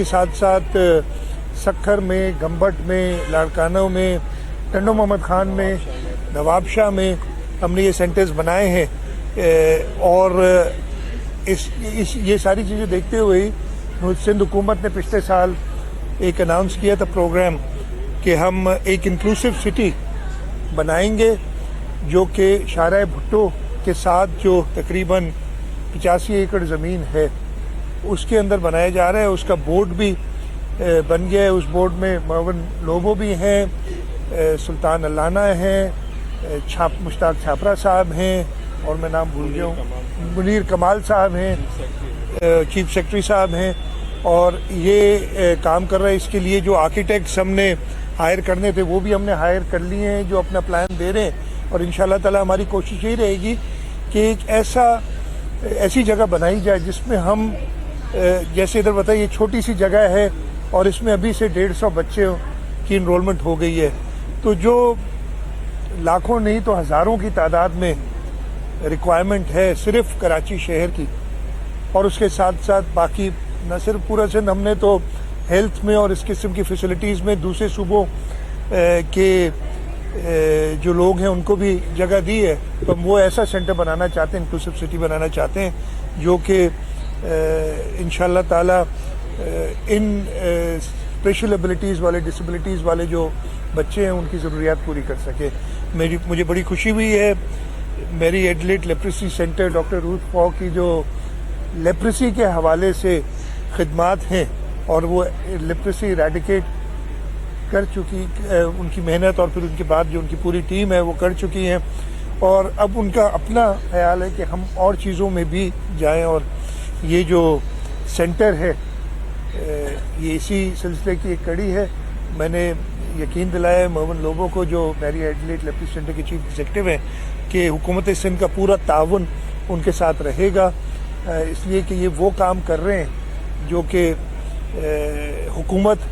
کے ساتھ ساتھ سکھر میں، گمبٹ میں، لاڑکانہ میں، ٹنڈو محمد خان میں، نواب شاہ میں ہم نے یہ سینٹرز بنائے ہیں، اور یہ ساری چیزیں دیکھتے ہوئے سندھ حکومت نے پچھلے سال ایک اناؤنس کیا تھا پروگرام کہ ہم ایک انکلوسیو سٹی بنائیں گے جو کہ شاہراہ بھٹو کے ساتھ جو تقریباً 85 ایکڑ زمین ہے اس کے اندر بنایا جا رہا ہے۔ اس کا بورڈ بھی بن گیا ہے، اس بورڈ میں معاون لوبو بھی ہیں، سلطان علانہ ہیں، مشتاق چھاپرا صاحب ہیں، اور میں نام بھول گیا ہوں، منیر کمال صاحب ہیں، چیف سیکرٹری صاحب ہیں، اور یہ کام کر رہا ہے۔ اس کے لیے جو آرکیٹیکٹس ہم نے ہائر کرنے تھے وہ بھی ہم نے ہائر کر لیے ہیں جو اپنا پلان دے رہے ہیں، اور انشاءاللہ تعالی ہماری کوشش یہی رہے گی کہ ایک ایسی جگہ بنائی جائے جس میں ہم جیسے ادھر بتائیے یہ چھوٹی سی جگہ ہے اور اس میں ابھی سے 150 بچے کی انرولمنٹ ہو گئی ہے، تو جو لاکھوں نہیں تو ہزاروں کی تعداد میں ریکوائرمنٹ ہے صرف کراچی شہر کی، اور اس کے ساتھ ساتھ باقی نہ صرف پورا سندھ، ہم نے تو ہیلتھ میں اور اس قسم کی فیسلٹیز میں دوسرے صوبوں کے جو لوگ ہیں ان کو بھی جگہ دی ہے، تو ہم وہ ایسا سینٹر بنانا چاہتے ہیں، انکلوسیو سٹی بنانا چاہتے ہیں جو کہ انشاءاللہ تعالی ان اسپیشل ایبلٹیز والے، ڈسیبلٹیز والے جو بچے ہیں ان کی ضروریات پوری کر سکے۔ مجھے بڑی خوشی ہوئی ہے، میری Adelaide leprosy centre doctor Ruth فاو کی جو لیپریسی کے حوالے سے خدمات ہیں اور وہ لیپریسی ایریڈیکیٹ کر چکی، ان کی محنت اور پھر ان کے بعد جو ان کی پوری ٹیم ہے وہ کر چکی ہیں، اور اب ان کا اپنا خیال ہے کہ ہم اور چیزوں میں بھی جائیں، اور یہ جو سینٹر ہے یہ اسی سلسلے کی ایک کڑی ہے۔ میں نے یقین دلایا ہے معاون لوگوں کو جو میری ایڈلیٹ لیپریسی سینٹر کے چیف ایگزیکٹو ہیں کہ حکومت سندھ کا پورا تعاون ان کے ساتھ رہے گا، اس لیے کہ یہ وہ کام کر رہے ہیں جو کہ حکومت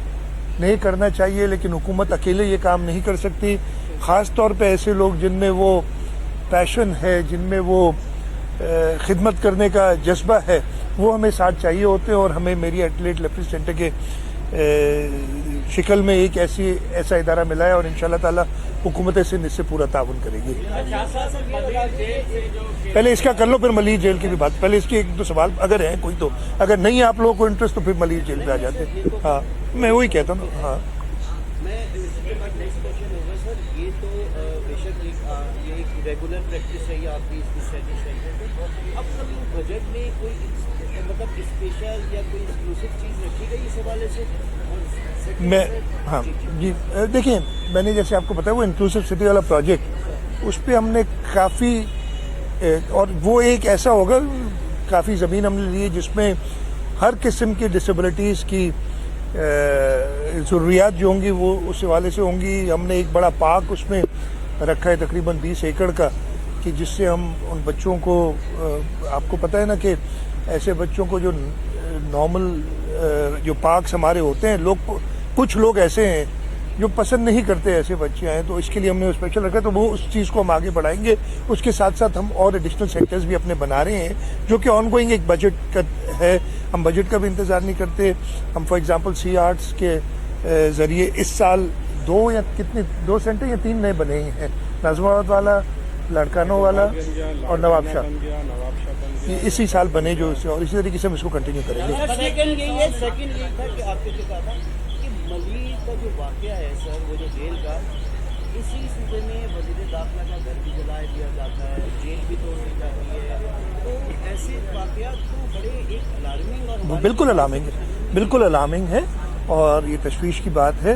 نہیں کرنا چاہیے، لیکن حکومت اکیلے یہ کام نہیں کر سکتی، خاص طور پہ ایسے لوگ جن میں وہ پیشن ہے، جن میں وہ خدمت کرنے کا جذبہ ہے، وہ ہمیں ساتھ چاہیے ہوتے ہیں، اور ہمیں میری ایڈلیٹ لیپریسی سینٹر کے شکل میں ایک ایسا ادارہ ملا ہے، اور انشاءاللہ تعالی حکومت سندھ اس سے پورا تعاون کرے گی۔ پہلے اس کا کر لو پھر ملیح جیل کی بھی بات، پہلے اس کے ایک دو سوال اگر ہیں کوئی، تو اگر نہیں ہے آپ لوگوں کو انٹرسٹ تو پھر ملیح جیل پہ آ جاتے۔ ہاں میں وہی کہتا ہوں۔ ہاں یہ تو بے شک یہ ایک ریگولر پریکٹس ہے یہ آپ کی اس کی اسٹریٹجی، اب کبھی بجٹ میں کوئی مطلب اسپیشل یا کوئی ایکسکلوسیو چیز رکھی گئی اس حوالے سے؟ ہاں جی دیکھیں، میں نے جیسے آپ کو بتایا وہ انکلوسیو سٹی والا پروجیکٹ، اس پہ ہم نے کافی، اور وہ ایک ایسا ہوگا، کافی زمین ہم نے لی ہے جس میں ہر قسم کی ڈسیبلٹیز کی ضروریات جو ہوں گی وہ اس حوالے سے ہوں گی۔ ہم نے ایک بڑا پارک اس میں رکھا ہے تقریباً 20 ایکڑ کا، کہ جس سے ہم ان بچوں کو، آپ کو پتہ ہے نا کہ ایسے بچوں کو جو نارمل جو پارکس ہمارے ہوتے ہیں، کچھ لوگ ایسے ہیں جو پسند نہیں کرتے ایسے بچے آئیں، تو اس کے لیے ہم نے اسپیشل رکھا، تو وہ اس چیز کو ہم آگے بڑھائیں گے۔ اس کے ساتھ ساتھ ہم اور ایڈیشنل سینٹرز بھی اپنے بنا رہے ہیں جو کہ آن گوئنگ ایک بجٹ کا ہے، ہم بجٹ کا بھی انتظار نہیں کرتے۔ ہم فار ایگزامپل سی آرٹس کے ذریعے اس سال 2 سینٹر یا 3 نئے بنے ہیں، ناظم آباد والا، لاڑکانوں والا اور نواب شاہ، یہ اسی سال بنے جو، اور اسی طریقے سے ہم اس کو کنٹینیو کریں گے۔ سیکنڈ یہ تھا کہ آپ نے کہا تھا کہ ملیح کا جو واقعہ ہے سر، وہ جو جیل کا، اسی صوبے میں وزیر داخلہ کا گھر بھی جلا دیا جاتا ہے، جیل بھی توڑ دی جاتی ہے، تو ایسے واقعات تو بڑے ایک الارمنگ اور بالکل الارمنگ ہے، اور یہ تشویش کی بات ہے۔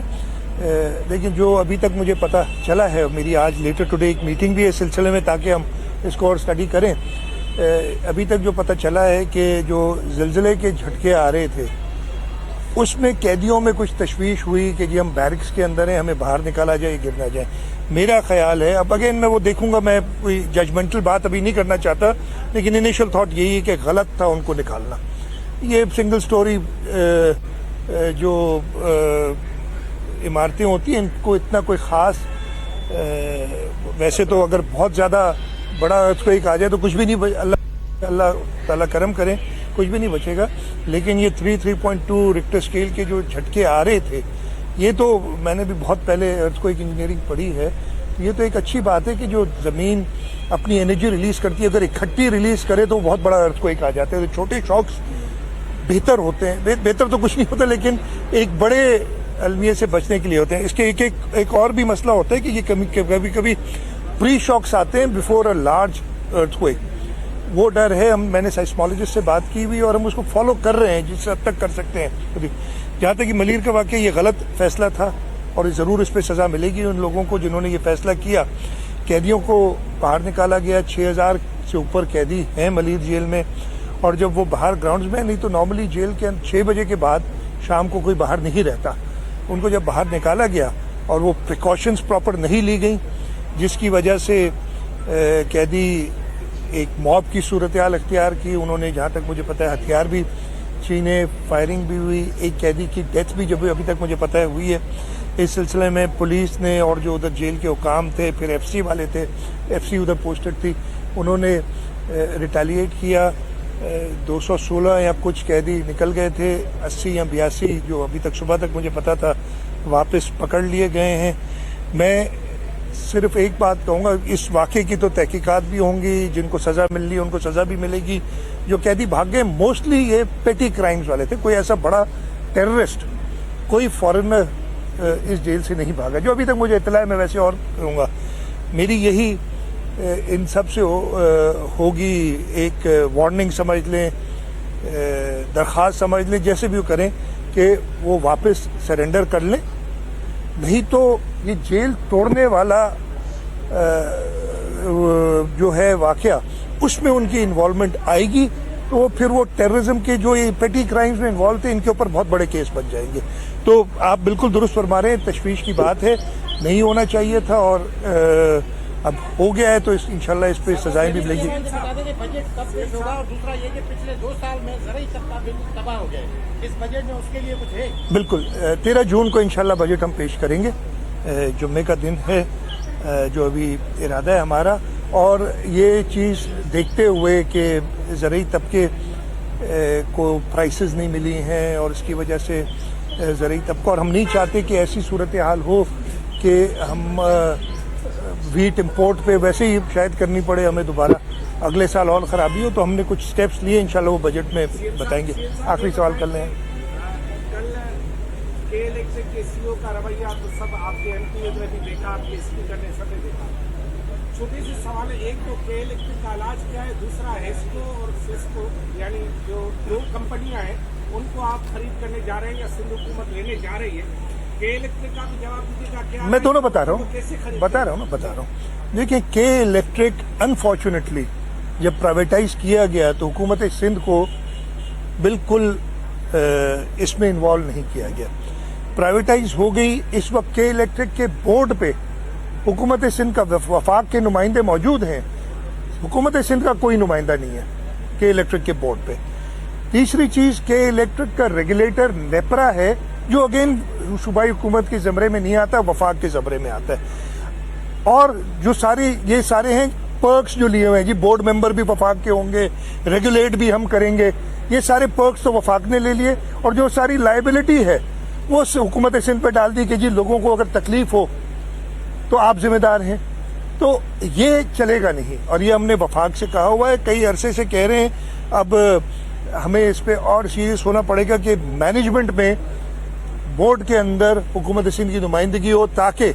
لیکن جو ابھی تک مجھے پتہ چلا ہے، میری آج لیٹر ٹوڈے ایک میٹنگ بھی ہے اس سلسلے میں تاکہ ہم اس کو اور اسٹڈی کریں، ابھی تک جو پتہ چلا ہے کہ جو زلزلے کے جھٹکے آ رہے تھے اس میں قیدیوں میں کچھ تشویش ہوئی کہ جی ہم بیرکس کے اندر ہیں، ہمیں باہر نکالا جائے، گر نہ جائے۔ میرا خیال ہے، اب اگین میں وہ دیکھوں گا، میں کوئی ججمنٹل بات ابھی نہیں کرنا چاہتا، لیکن انیشل تھاٹ یہی ہے کہ غلط تھا ان کو نکالنا۔ یہ سنگل سٹوری جو عمارتیں ہوتی ہیں ان کو اتنا کوئی خاص، ویسے تو اگر بہت زیادہ بڑا ارتھ کوئک آ جائے تو کچھ بھی نہیں، اللہ تعالیٰ کرم کریں، कुछ भी नहीं बचेगा। लेकिन ये 3.2 रिक्टर स्केल के जो झटके आ रहे थे, ये तो मैंने भी बहुत पहले अर्थक्वेक इंजीनियरिंग पढ़ी है, ये तो एक अच्छी बात है कि जो ज़मीन अपनी एनर्जी रिलीज करती है, अगर इकट्ठी रिलीज करे तो बहुत बड़ा अर्थक्वेक आ जाता है। तो छोटे शॉक्स बेहतर होते हैं, बेहतर तो कुछ नहीं होता, लेकिन एक बड़े अलमिये से बचने के लिए होते हैं। इसके एक और भी मसला होता है कि ये कभी कभी प्री शॉक्स आते हैं बिफोर अ लार्ज अर्थक्वेक। वो डर है, मैंने साइस्मोलॉजिस्ट से बात की हुई और हम उसको फॉलो कर रहे हैं जिस हद तक कर सकते हैं। जहाँ तक कि मलीर का वाक़या ये गलत फैसला था और ज़रूर इस पर सज़ा मिलेगी उन लोगों को जिन्होंने ये फैसला किया। कैदियों को बाहर निकाला गया, 6000 से ऊपर कैदी हैं मलीर जेल में, और जब वो बाहर ग्राउंड्स में, नहीं तो नॉर्मली जेल के 6 बजे के बाद शाम को कोई बाहर नहीं रहता, उनको जब बाहर निकाला गया और वो प्रिकॉशंस प्रॉपर नहीं ली गई, जिसकी वजह से कैदी एक मॉब की सूरत हाल अख्तियार की। उन्होंने जहाँ तक मुझे पता है हथियार भी छीने, फायरिंग भी हुई, एक कैदी की डेथ भी जब अभी तक मुझे पता है हुई है। इस सिलसिले में पुलिस ने और जो उधर जेल के हुकाम थे, फिर एफसी वाले थे, एफसी उधर पोस्टेड थी, उन्होंने रिटेलिएट किया। 216 या कुछ कैदी निकल गए थे, 80 या 82 जो अभी तक सुबह तक मुझे पता था वापस पकड़ लिए गए हैं। मैं सिर्फ एक बात कहूँगा, इस वाक़े की तो तहकीकात भी होंगी, जिनको सज़ा मिल रही है उनको सज़ा भी मिलेगी। जो कैदी भाग गए मोस्टली ये पेटी क्राइम्स वाले थे, कोई ऐसा बड़ा टेररिस्ट, कोई फॉरेनर इस जेल से नहीं भागा जो अभी तक मुझे इत्तला है। मैं वैसे और कहूँगा, मेरी यही इन सब से होगी एक वार्निंग समझ लें, दरख्वास्त समझ लें, जैसे भी वो करें कि वो वापस सरेंडर कर लें, नहीं तो ये जेल तोड़ने वाला जो है वाक़या, उसमें उनकी इन्वॉल्वमेंट आएगी तो फिर वो टेररिज्म के जो ये पेटी क्राइम्स में इन्वॉल्व थे, इनके ऊपर बहुत बड़े केस बन जाएंगे। तो आप बिल्कुल दुरुस्त फरमा रहे हैं, तशवीश की बात है, नहीं होना चाहिए था और अब हो गया है, तो इंशाल्लाह इस पे सजाएं भी मिलेगी। बजट कब पेश होगा, और दूसरा ये कि पिछले 2 साल में ज़राई तबका बिल्कुल तबाह हो गया, इस बजट में उसके लिए कुछ है? बिल्कुल, 13 जून को इंशाल्लाह बजट हम पेश करेंगे, जुम्मे का दिन है जो अभी इरादा है हमारा। और ये चीज़ देखते हुए कि ज़राई तबके को प्राइसेस नहीं मिली हैं और इसकी वजह से ज़राई तबका, और हम नहीं चाहते कि ऐसी सूरत हाल हो कि हम वीट इंपोर्ट पे वैसे ही शायद करनी पड़े हमें दोबारा, अगले साल और ख़राबी हो, तो हमने कुछ स्टेप्स लिए, इंशाल्लाह वो बजट में बताएंगे। आखिरी सवाल कर लें। के सीईओ का रवैया तो सब आपके एमपी ने भी देखा, आपके स्पीकर ने सब ने देखा। छोटे से सवाल है, एक तो के इलेक्ट्रिक का इलाज क्या है, दूसरा हेस्को और सिस्को यानी जो 2 कंपनियां हैं उनको आप खरीद करने जा रहे हैं या सिंध हुकूमत लेने जा रही है? के इलेक्ट्रिक का भी जवाब दीजिएगा। क्या मैं दोनों बता रहा हूँ। देखिए, के इलेक्ट्रिक अनफॉर्चुनेटली जब प्राइवेटाइज किया गया तो हुकूमत सिंध को बिल्कुल इसमें इन्वॉल्व नहीं किया गया, प्राइवेटाइज हो गई। इस वक्त के इलेक्ट्रिक के बोर्ड पे हुकूमत सिंध का वफाक के नुमाइंदे मौजूद हैं, हुकूमत सिंध का कोई नुमाइंदा नहीं है के इलेक्ट्रिक के बोर्ड पे। तीसरी चीज, के इलेक्ट्रिक का रेगुलेटर नेपरा है, जो अगेन सूबाई हुकूमत के ज़मरे में नहीं आता, वफाक के ज़मरे में आता है। और जो ये सारे हैं पर्क्स जो लिए हुए हैं जी, बोर्ड मेंबर भी वफाक के होंगे, रेगुलेट भी हम करेंगे, ये सारे पर्क्स तो वफाक ने ले लिए, और जो सारी लाइबिलिटी है वो हुकूमत सिंध पे डाल दी कि जी लोगों को अगर तकलीफ हो तो आप जिम्मेदार हैं। तो ये चलेगा नहीं, और ये हमने वफाक से कहा हुआ है, कई अरसे से कह रहे हैं। अब हमें इस पे और सीरियस होना पड़ेगा कि मैनेजमेंट में बोर्ड के अंदर हुकूमत सिंध की नुमाइंदगी हो, ताकि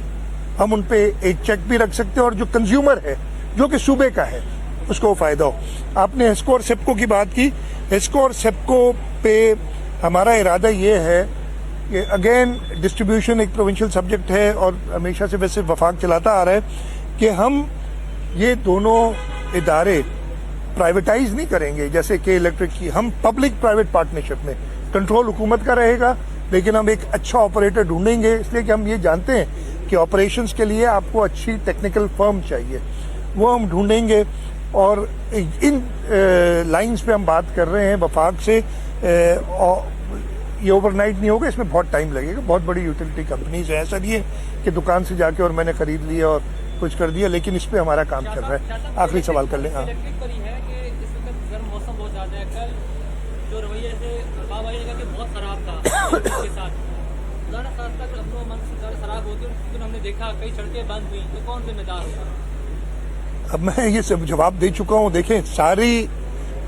हम उन पे एक चेक भी रख सकते हैं, और जो कंज्यूमर है जो कि सूबे का है उसको फायदा हो। आपने हेस्को और सेप्को की बात की, हेस्को और सेप्को पे हमारा इरादा ये है कि अगेन डिस्ट्रीब्यूशन एक प्रोविंशियल सब्जेक्ट है और हमेशा से वैसे वफाक चलाता आ रहा है कि हम ये दोनों इदारे प्राइवेटाइज नहीं करेंगे जैसे के इलेक्ट्रिक की, हम पब्लिक प्राइवेट पार्टनरशिप में, कंट्रोल हुकूमत का रहेगा, लेकिन हम एक अच्छा ऑपरेटर ढूंढेंगे, इसलिए कि हम ये जानते हैं कि ऑपरेशंस के लिए आपको अच्छी टेक्निकल फर्म चाहिए, वो हम ढूंढेंगे। और इन लाइंस पे हम बात कर रहे हैं वफाक से, और ये ओवरनाइट नहीं होगा, इसमें बहुत टाइम लगेगा। बहुत बड़ी यूटिलिटी कंपनीज है, ऐसा नहीं है कि दुकान से जाके और मैंने खरीद लिया और कुछ कर दिया, लेकिन इस पे हमारा काम चल रहा है। आखिरी सवाल कर लें। हाँ, जो रवैया से बाबा भाई ने कहा कि बहुत खराब था के साथ खुदा खास तक अपनों मन से खराब होती है, लेकिन हमने देखा कई सड़कें बंद हुई, तो कौन जिम्मेदार होगा? अब मैं ये सब जवाब दे चुका हूँ। देखें, सारी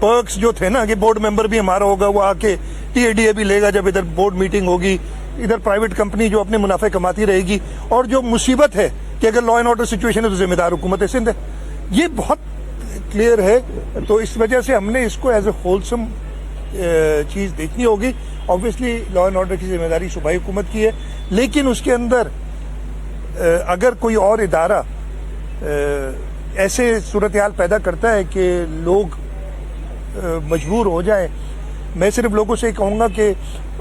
पर्क्स जो थे ना कि बोर्ड मेंबर भी हमारा होगा, वो आके TADA भी लेगा जब इधर बोर्ड मीटिंग होगी, इधर प्राइवेट कंपनी जो अपने मुनाफे कमाती रहेगी, और जो मुसीबत है कि अगर लॉ एंड ऑर्डर सिचुएशन है तो जिम्मेदार हुकूमत सिंध है, ये बहुत क्लियर है। तो इस वजह से हमने इसको एज ए होलसम चीज़ देखनी होगी। ऑब्वियसली लॉ एंड ऑर्डर की जिम्मेदारी सूबाई हुकूमत की है, लेकिन उसके अंदर अगर कोई और इदारा ऐसे सूरत हाल पैदा करता है कि लोग मजबूर हो जाएं, मैं सिर्फ लोगों से कहूँगा कि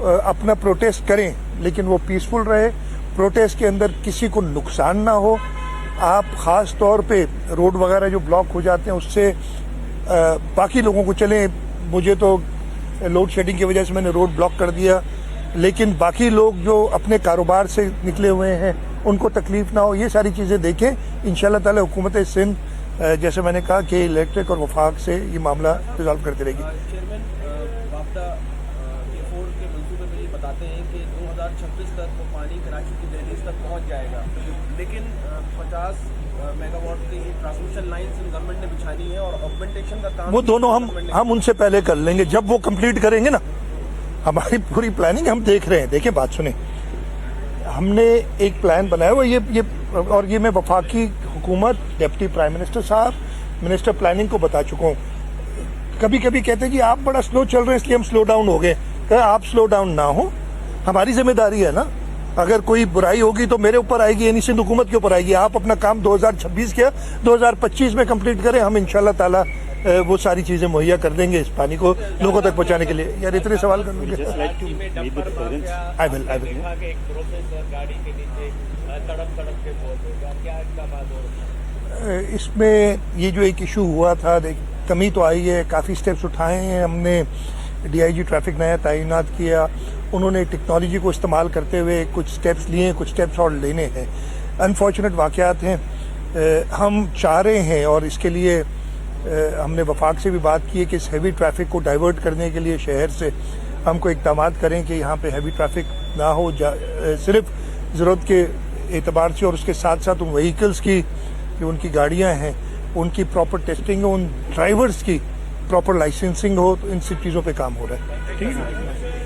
अपना प्रोटेस्ट करें, लेकिन वो पीसफुल रहे, प्रोटेस्ट के अंदर किसी को नुकसान ना हो। आप ख़ास तौर पे रोड वगैरह जो ब्लॉक हो जाते हैं उससे बाकी लोगों को चलें। मुझे तो लोड शेडिंग की वजह से मैंने रोड ब्लॉक कर दिया, लेकिन बाकी लोग जो अपने कारोबार से निकले हुए हैं उनको तकलीफ ना हो, ये सारी चीज़ें देखें। इंशाल्लाह ताला हुकूमत सिंध जैसे मैंने कहा कि इलेक्ट्रिक और वफाक से ये मामला रिजॉल्व करती रहेगी। चेयरमैन, वापडा K4 के मंसूबे में ये बताते हैं कि 2026 तक वो पानी कराची की दहलीज तक पहुंच जाएगा, लेकिन 50 मेगावाट की ट्रांसमिशन लाइन्स गवर्नमेंट ने बिछानी है और ऑगमेंटेशन का काम वो दोनों हम उनसे पहले कर लेंगे, जब वो कंप्लीट करेंगे ना। हमारी पूरी प्लानिंग हम देख रहे हैं। देखिए, बात सुने, हमने एक प्लान बनाया हुआ ये मैं वफाकी हुकूमत, डिप्टी प्राइम मिनिस्टर साहब, मिनिस्टर प्लानिंग को बता चुका हूँ। कभी कभी कहते हैं कि आप बड़ा स्लो चल रहे हैं इसलिए हम स्लो डाउन हो गए। आप स्लो डाउन ना हो, हमारी जिम्मेदारी है ना। अगर कोई बुराई होगी तो मेरे ऊपर आएगी, यानी सिंध हुकूमत के ऊपर आएगी। आप अपना काम 2026 किया, 2025 में कंप्लीट करें। हम इंशाल्लाह ताला वो सारी चीजें मुहैया कर देंगे इस पानी को लोगों तक पहुंचाने के लिए। यार इतने सवाल कर लूँगे। आई विल इसमें ये जो एक इशू हुआ था, कमी तो आई है, काफ़ी स्टेप्स उठाए हैं हमने। DIG ट्रैफिक नया तैनात किया, उन्होंने टेक्नोलॉजी को इस्तेमाल करते हुए कुछ स्टेप्स लिए, कुछ स्टेप्स और लेने हैं। अनफॉर्चुनेट वाक़यात हैं, हम चाह रहे हैं और इसके लिए हमने वफाक से भी बात की है कि इस हैवी ट्रैफिक को डाइवर्ट करने के लिए शहर से हमको इक़दाम करें कि यहाँ पे हैवी ट्रैफिक ना हो, सिर्फ ज़रूरत के एतबार से, और उसके साथ साथ उन व्हीकल्स की जो उनकी गाड़ियाँ हैं उनकी प्रॉपर टेस्टिंग हो, उन ड्राइवर्स की प्रॉपर लाइसेंसिंग हो। तो इन सब चीज़ों पे काम हो रहा है। ठीक है।